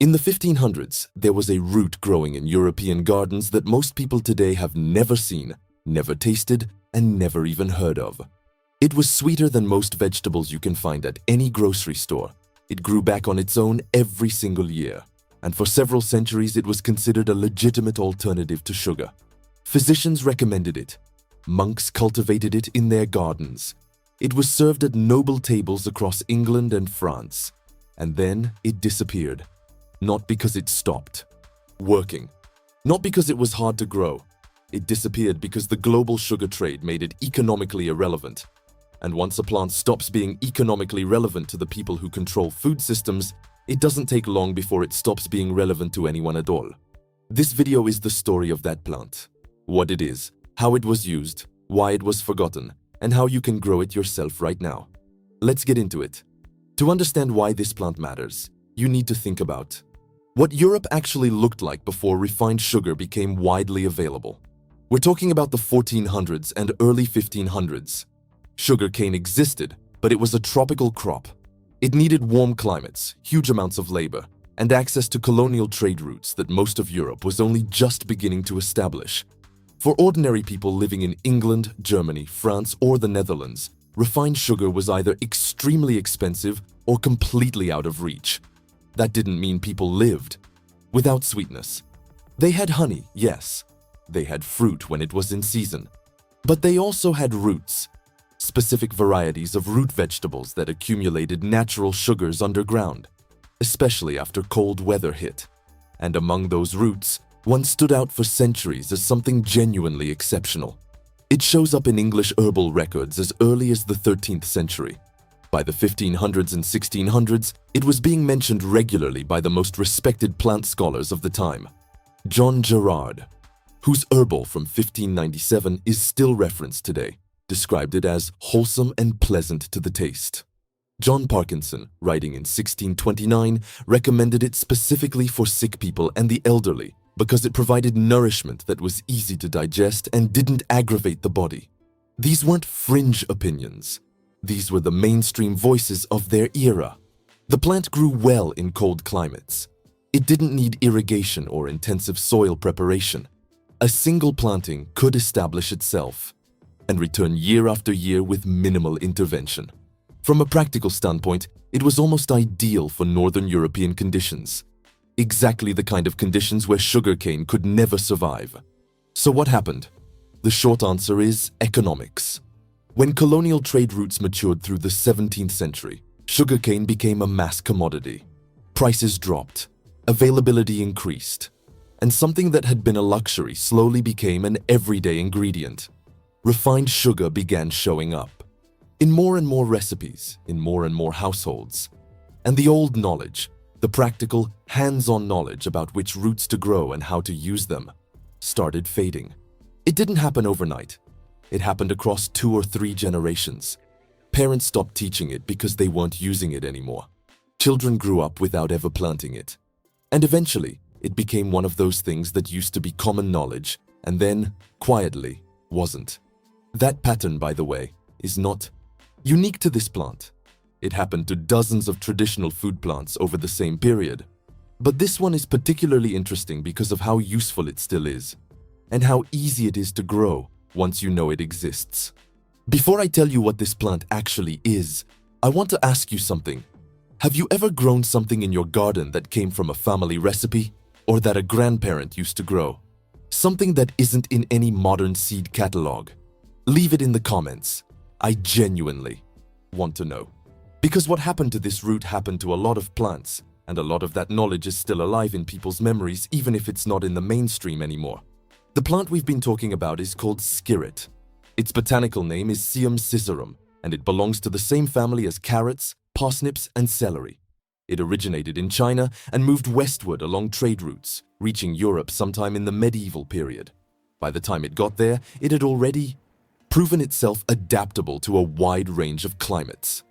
In the 1500s, there was a root growing in European gardens that most people today have never seen, never tasted, and never even heard of. It was sweeter than most vegetables you can find at any grocery store. It grew back on its own every single year, and for several centuries it was considered a legitimate alternative to sugar. Physicians recommended it. Monks cultivated it in their gardens. It was served at noble tables across England and France. And then it disappeared. Not because it stopped working. Not because it was hard to grow. It disappeared because the global sugar trade made it economically irrelevant. And once a plant stops being economically relevant to the people who control food systems, it doesn't take long before it stops being relevant to anyone at all. This video is the story of that plant. What it is, how it was used, why it was forgotten, and how you can grow it yourself right now. Let's get into it. To understand why this plant matters, you need to think about what Europe actually looked like before refined sugar became widely available. We're talking about the 1400s and early 1500s. Sugarcane existed, but it was a tropical crop. It needed warm climates, huge amounts of labor, and access to colonial trade routes that most of Europe was only just beginning to establish. For ordinary people living in England, Germany, France, or the Netherlands, refined sugar was either extremely expensive or completely out of reach. That didn't mean people lived without sweetness. They had honey, yes. They had fruit when it was in season. But they also had roots, specific varieties of root vegetables that accumulated natural sugars underground, especially after cold weather hit. And among those roots, one stood out for centuries as something genuinely exceptional. It shows up in English herbal records as early as the 13th century. By the 1500s and 1600s, it was being mentioned regularly by the most respected plant scholars of the time. John Gerard, whose herbal from 1597 is still referenced today, described it as wholesome and pleasant to the taste. John Parkinson, writing in 1629, recommended it specifically for sick people and the elderly because it provided nourishment that was easy to digest and didn't aggravate the body. These weren't fringe opinions. These were the mainstream voices of their era. The plant grew well in cold climates. It didn't need irrigation or intensive soil preparation. A single planting could establish itself and return year after year with minimal intervention. From a practical standpoint, it was almost ideal for Northern European conditions. Exactly the kind of conditions where sugarcane could never survive. So what happened? The short answer is economics. When colonial trade routes matured through the 17th century, sugarcane became a mass commodity. Prices dropped, availability increased, and something that had been a luxury slowly became an everyday ingredient. Refined sugar began showing up in more and more recipes, in more and more households. And the old knowledge, the practical, hands-on knowledge about which roots to grow and how to use them, started fading. It didn't happen overnight. It happened across 2 or 3 generations. Parents stopped teaching it because they weren't using it anymore. Children grew up without ever planting it. And eventually, it became one of those things that used to be common knowledge and then, quietly, wasn't. That pattern, by the way, is not unique to this plant. It happened to dozens of traditional food plants over the same period. But this one is particularly interesting because of how useful it still is, and how easy it is to grow once you know it exists. Before I tell you what this plant actually is, I want to ask you something. Have you ever grown something in your garden that came from a family recipe, or that a grandparent used to grow? Something that isn't in any modern seed catalog? Leave it in the comments. I genuinely want to know. Because what happened to this root happened to a lot of plants, and a lot of that knowledge is still alive in people's memories even if it's not in the mainstream anymore. The plant we've been talking about is called skirret. Its botanical name is Sium scissorum, and it belongs to the same family as carrots, parsnips, and celery. It originated in China and moved westward along trade routes, reaching Europe sometime in the medieval period. By the time it got there, it had already proven itself adaptable to a wide range of climates.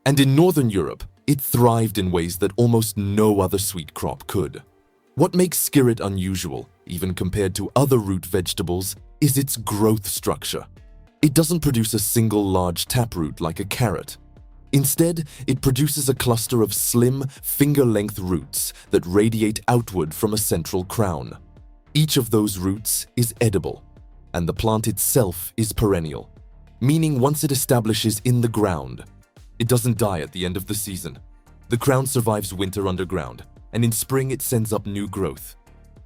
And in Northern Europe, it thrived in ways that almost no other sweet crop could. What makes skirret unusual, even compared to other root vegetables, is its growth structure. It doesn't produce a single large taproot like a carrot. Instead, it produces a cluster of slim, finger-length roots that radiate outward from a central crown. Each of those roots is edible, and the plant itself is perennial, meaning once it establishes in the ground, it doesn't die at the end of the season. The crown survives winter underground, and in spring it sends up new growth.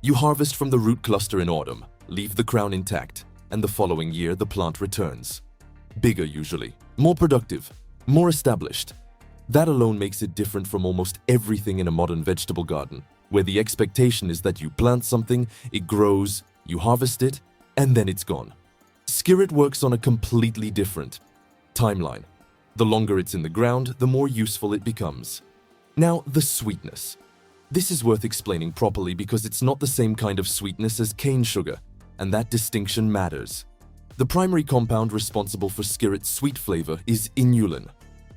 You harvest from the root cluster in autumn, leave the crown intact, and the following year the plant returns. Bigger usually, more productive, more established. That alone makes it different from almost everything in a modern vegetable garden, where the expectation is that you plant something, it grows, you harvest it, and then it's gone. Skirret works on a completely different timeline. The longer it's in the ground, the more useful it becomes. Now, the sweetness. This is worth explaining properly because it's not the same kind of sweetness as cane sugar, and that distinction matters. The primary compound responsible for skirret's sweet flavor is inulin,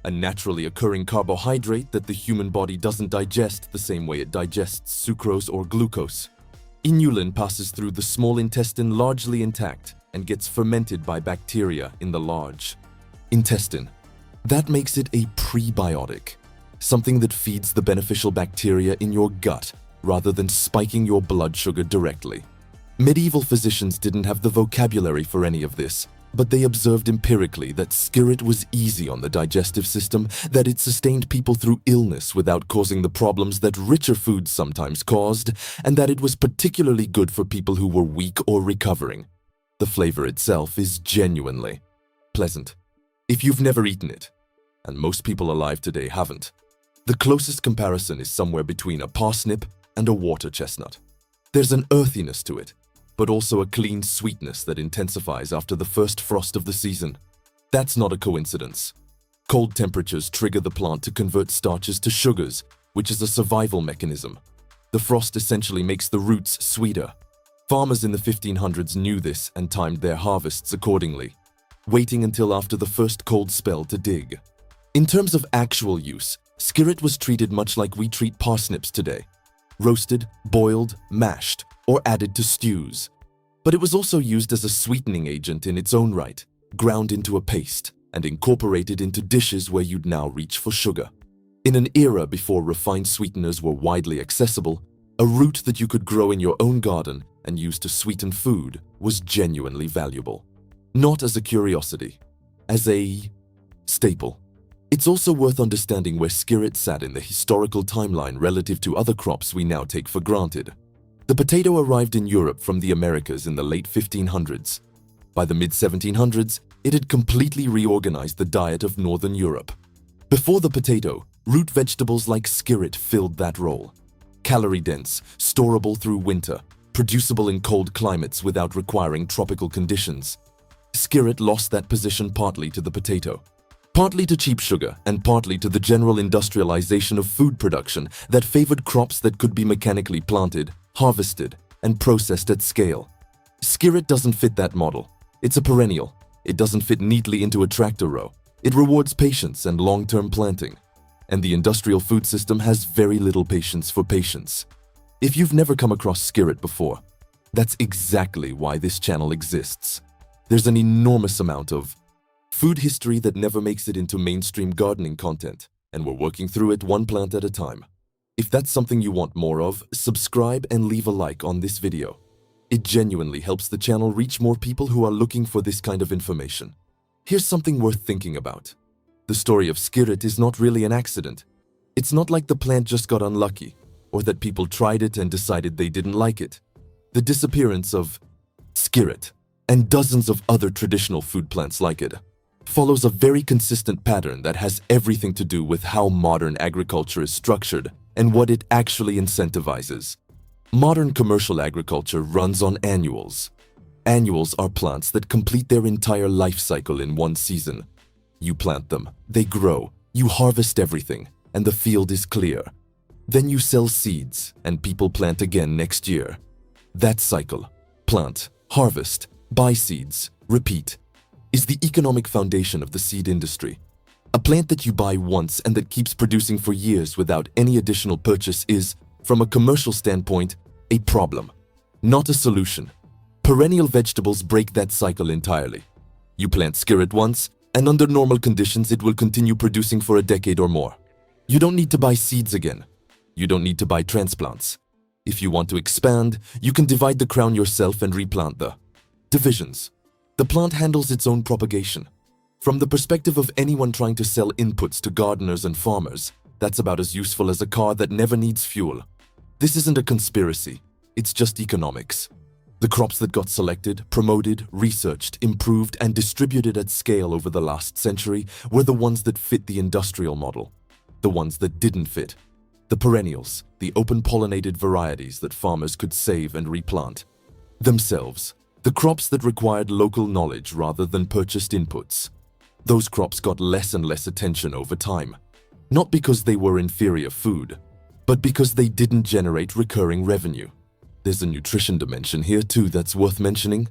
a naturally occurring carbohydrate that the human body doesn't digest the same way it digests sucrose or glucose. Inulin passes through the small intestine largely intact and gets fermented by bacteria in the large intestine. That makes it a prebiotic, something that feeds the beneficial bacteria in your gut rather than spiking your blood sugar directly. Medieval physicians didn't have the vocabulary for any of this, but they observed empirically that skirret was easy on the digestive system, that it sustained people through illness without causing the problems that richer foods sometimes caused, and that it was particularly good for people who were weak or recovering. The flavor itself is genuinely pleasant. If you've never eaten it, and most people alive today haven't, the closest comparison is somewhere between a parsnip and a water chestnut. There's an earthiness to it, but also a clean sweetness that intensifies after the first frost of the season. That's not a coincidence. Cold temperatures trigger the plant to convert starches to sugars, which is a survival mechanism. The frost essentially makes the roots sweeter. Farmers in the 1500s knew this and timed their harvests accordingly, waiting until after the first cold spell to dig. In terms of actual use, skirret was treated much like we treat parsnips today: roasted, boiled, mashed, or added to stews. But it was also used as a sweetening agent in its own right, ground into a paste and incorporated into dishes where you'd now reach for sugar. In an era before refined sweeteners were widely accessible, a root that you could grow in your own garden and use to sweeten food was genuinely valuable. Not as a curiosity, as a staple. It's also worth understanding where skirret sat in the historical timeline relative to other crops we now take for granted. The potato arrived in Europe from the Americas in the late 1500s. By the mid-1700s, it had completely reorganized the diet of Northern Europe. Before the potato, root vegetables like skirret filled that role. Calorie-dense, storable through winter, producible in cold climates without requiring tropical conditions. Skirret lost that position partly to the potato, partly to cheap sugar, and partly to the general industrialization of food production that favored crops that could be mechanically planted, harvested, and processed at scale. Skirret doesn't fit that model. It's a perennial. It doesn't fit neatly into a tractor row. It rewards patience and long-term planting. And the industrial food system has very little patience for patience. If you've never come across skirret before, that's exactly why this channel exists. There's an enormous amount of food history that never makes it into mainstream gardening content, and we're working through it one plant at a time. If that's something you want more of, subscribe and leave a like on this video. It genuinely helps the channel reach more people who are looking for this kind of information. Here's something worth thinking about. The story of skirret is not really an accident. It's not like the plant just got unlucky, or that people tried it and decided they didn't like it. The disappearance of skirret, and dozens of other traditional food plants like it, follows a very consistent pattern that has everything to do with how modern agriculture is structured and what it actually incentivizes. Modern commercial agriculture runs on annuals. Annuals are plants that complete their entire life cycle in one season. You plant them, they grow, you harvest everything, and the field is clear. Then you sell seeds, and people plant again next year. That cycle, plant, harvest, buy seeds, repeat, is the economic foundation of the seed industry. A plant that you buy once and that keeps producing for years without any additional purchase is, from a commercial standpoint, a problem, not a solution. Perennial vegetables break that cycle entirely. You plant skirret once, And under normal conditions, it will continue producing for a decade or more. You don't need to buy seeds again. You don't need to buy transplants. If you want to expand, you can divide the crown yourself and replant the divisions. The plant handles its own propagation. From the perspective of anyone trying to sell inputs to gardeners and farmers, that's about as useful as a car that never needs fuel. This isn't a conspiracy, it's just economics. The crops that got selected, promoted, researched, improved, and distributed at scale over the last century were the ones that fit the industrial model. The ones that didn't fit. The perennials, the open-pollinated varieties that farmers could save and replant. Themselves, the crops that required local knowledge rather than purchased inputs. Those crops got less and less attention over time. Not because they were inferior food, but because they didn't generate recurring revenue. There's a nutrition dimension here too that's worth mentioning.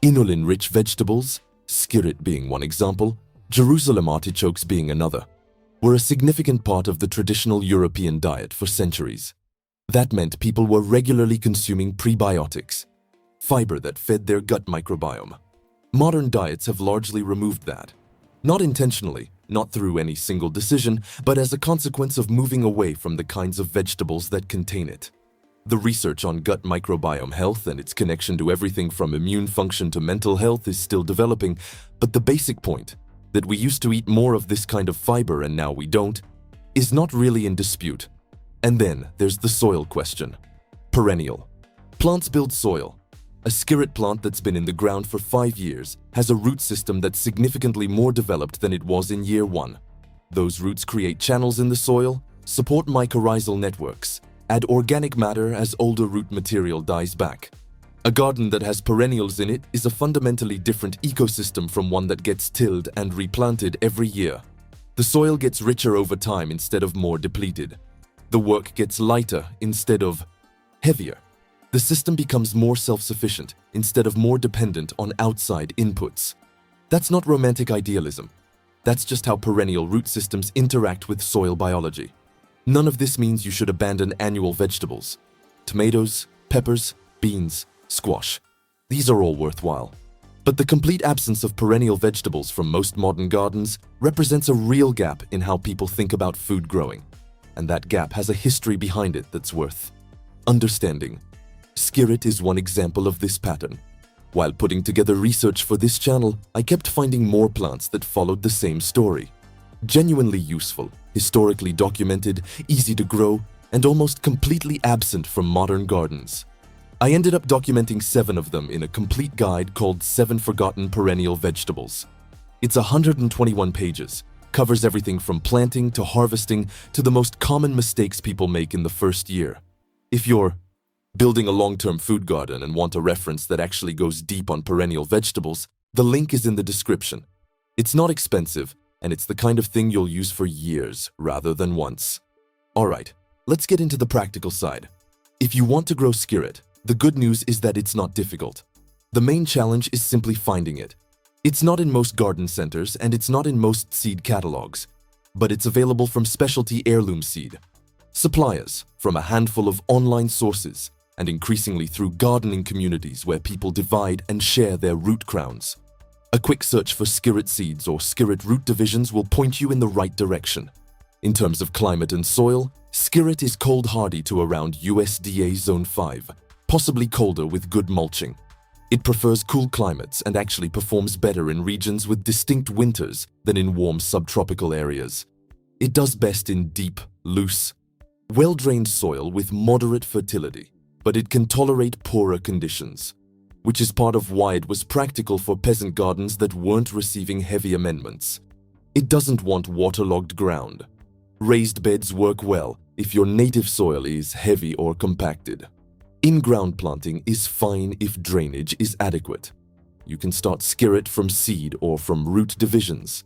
Inulin-rich vegetables, skirret being one example, Jerusalem artichokes being another, were a significant part of the traditional European diet for centuries. That meant people were regularly consuming prebiotics, fiber that fed their gut microbiome. Modern diets have largely removed that. Not intentionally, not through any single decision, but as a consequence of moving away from the kinds of vegetables that contain it. The research on gut microbiome health and its connection to everything from immune function to mental health is still developing, but the basic point, that we used to eat more of this kind of fiber and now we don't, is not really in dispute. And then there's the soil question. Perennial. Plants build soil. A skirret plant that's been in the ground for 5 years has a root system that's significantly more developed than it was in year 1. Those roots create channels in the soil, support mycorrhizal networks, add organic matter as older root material dies back. A garden that has perennials in it is a fundamentally different ecosystem from one that gets tilled and replanted every year. The soil gets richer over time instead of more depleted. The work gets lighter instead of heavier. The system becomes more self-sufficient instead of more dependent on outside inputs. That's not romantic idealism. That's just how perennial root systems interact with soil biology. None of this means you should abandon annual vegetables. Tomatoes, peppers, beans, squash. These are all worthwhile. But the complete absence of perennial vegetables from most modern gardens represents a real gap in how people think about food growing. And that gap has a history behind it that's worth understanding. Skirret is one example of this pattern. While putting together research for this channel, I kept finding more plants that followed the same story. Genuinely useful, historically documented, easy to grow, and almost completely absent from modern gardens. I ended up documenting 7 of them in a complete guide called 7 Forgotten Perennial Vegetables. It's 121 pages, covers everything from planting to harvesting to the most common mistakes people make in the first year. If you're building a long-term food garden and want a reference that actually goes deep on perennial vegetables, the link is in the description. It's not expensive, and it's the kind of thing you'll use for years rather than once. Alright, let's get into the practical side. If you want to grow skirret, the good news is that it's not difficult. The main challenge is simply finding it. It's not in most garden centers and it's not in most seed catalogs, but it's available from specialty heirloom seed suppliers, from a handful of online sources, and increasingly through gardening communities where people divide and share their root crowns. A quick search for skirret seeds or skirret root divisions will point you in the right direction. In terms of climate and soil, skirret is cold hardy to around USDA Zone 5, possibly colder with good mulching. It prefers cool climates and actually performs better in regions with distinct winters than in warm subtropical areas. It does best in deep, loose, well-drained soil with moderate fertility, but it can tolerate poorer conditions, which is part of why it was practical for peasant gardens that weren't receiving heavy amendments. It doesn't want waterlogged ground. Raised beds work well if your native soil is heavy or compacted. In-ground planting is fine if drainage is adequate. You can start skirret from seed or from root divisions.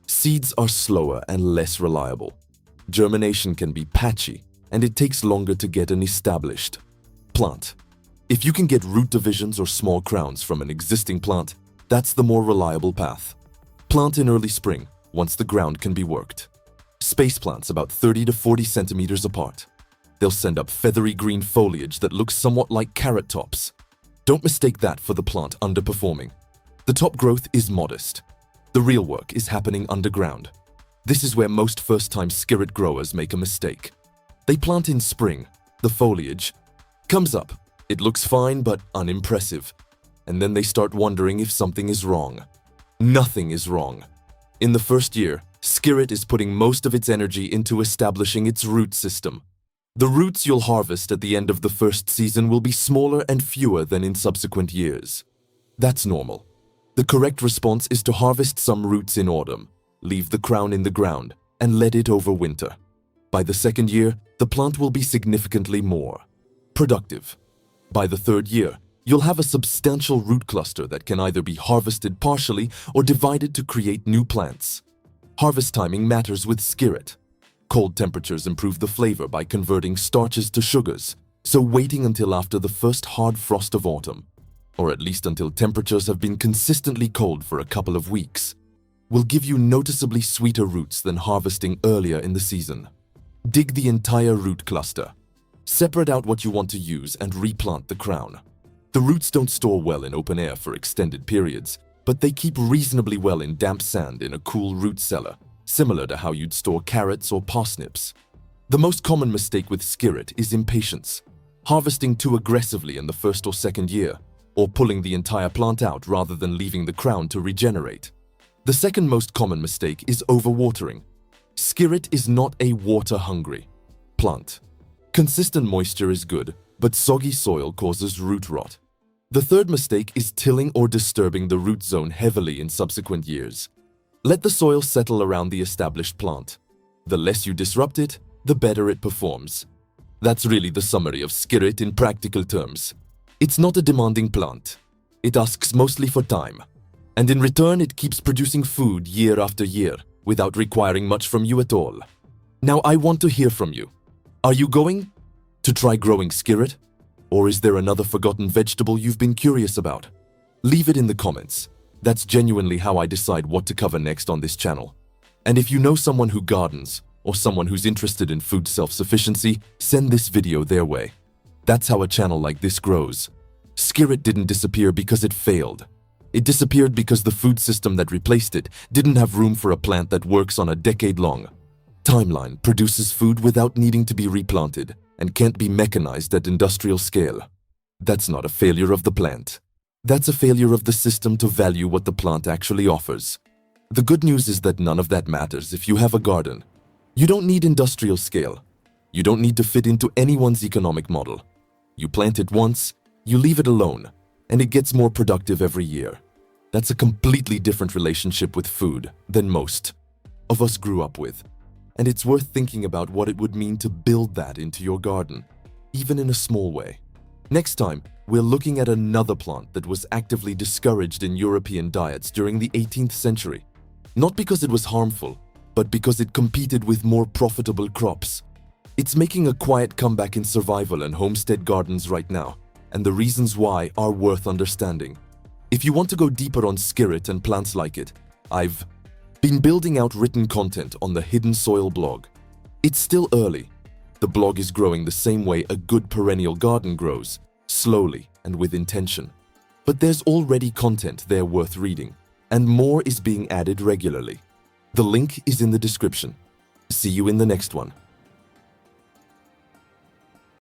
Seeds are slower and less reliable. Germination can be patchy, and it takes longer to get an established plant. If you can get root divisions or small crowns from an existing plant, that's the more reliable path. Plant in early spring, once the ground can be worked. Space plants about 30 to 40 centimeters apart. They'll send up feathery green foliage that looks somewhat like carrot tops. Don't mistake that for the plant underperforming. The top growth is modest. The real work is happening underground. This is where most first-time skirret growers make a mistake. They plant in spring. The foliage comes up. It looks fine but unimpressive. And then they start wondering if something is wrong. Nothing is wrong. In the first year, skirret is putting most of its energy into establishing its root system. The roots you'll harvest at the end of the first season will be smaller and fewer than in subsequent years. That's normal. The correct response is to harvest some roots in autumn, leave the crown in the ground, and let it overwinter. By the second year, the plant will be significantly more productive. By the third year, you'll have a substantial root cluster that can either be harvested partially or divided to create new plants. Harvest timing matters with skirret. Cold temperatures improve the flavor by converting starches to sugars, so waiting until after the first hard frost of autumn, or at least until temperatures have been consistently cold for a couple of weeks, will give you noticeably sweeter roots than harvesting earlier in the season. Dig the entire root cluster. Separate out what you want to use and replant the crown. The roots don't store well in open air for extended periods, but they keep reasonably well in damp sand in a cool root cellar, similar to how you'd store carrots or parsnips. The most common mistake with skirret is impatience, harvesting too aggressively in the first or second year, or pulling the entire plant out rather than leaving the crown to regenerate. The second most common mistake is overwatering. Skirret is not a water-hungry plant. Consistent moisture is good, but soggy soil causes root rot. The third mistake is tilling or disturbing the root zone heavily in subsequent years. Let the soil settle around the established plant. The less you disrupt it, the better it performs. That's really the summary of skirret in practical terms. It's not a demanding plant. It asks mostly for time. And in return, it keeps producing food year after year without requiring much from you at all. Now I want to hear from you. Are you going to try growing skirret? Or is there another forgotten vegetable you've been curious about? Leave it in the comments. That's genuinely how I decide what to cover next on this channel. And if you know someone who gardens, or someone who's interested in food self-sufficiency, send this video their way. That's how a channel like this grows. Skirret didn't disappear because it failed. It disappeared because the food system that replaced it didn't have room for a plant that works on a decade-long timeline, produces food without needing to be replanted, and can't be mechanized at industrial scale. That's not a failure of the plant. That's a failure of the system to value what the plant actually offers. The good news is that none of that matters if you have a garden. You don't need industrial scale. You don't need to fit into anyone's economic model. You plant it once, you leave it alone, and it gets more productive every year. That's a completely different relationship with food than most of us grew up with. And it's worth thinking about what it would mean to build that into your garden, even in a small way. Next time, we're looking at another plant that was actively discouraged in European diets during the 18th century. Not because it was harmful, but because it competed with more profitable crops. It's making a quiet comeback in survival and homestead gardens right now, and the reasons why are worth understanding. If you want to go deeper on skirret and plants like it, I've been building out written content on the Hidden Soil blog. It's still early. The blog is growing the same way a good perennial garden grows, slowly and with intention. But there's already content there worth reading, and more is being added regularly. The link is in the description. See you in the next one.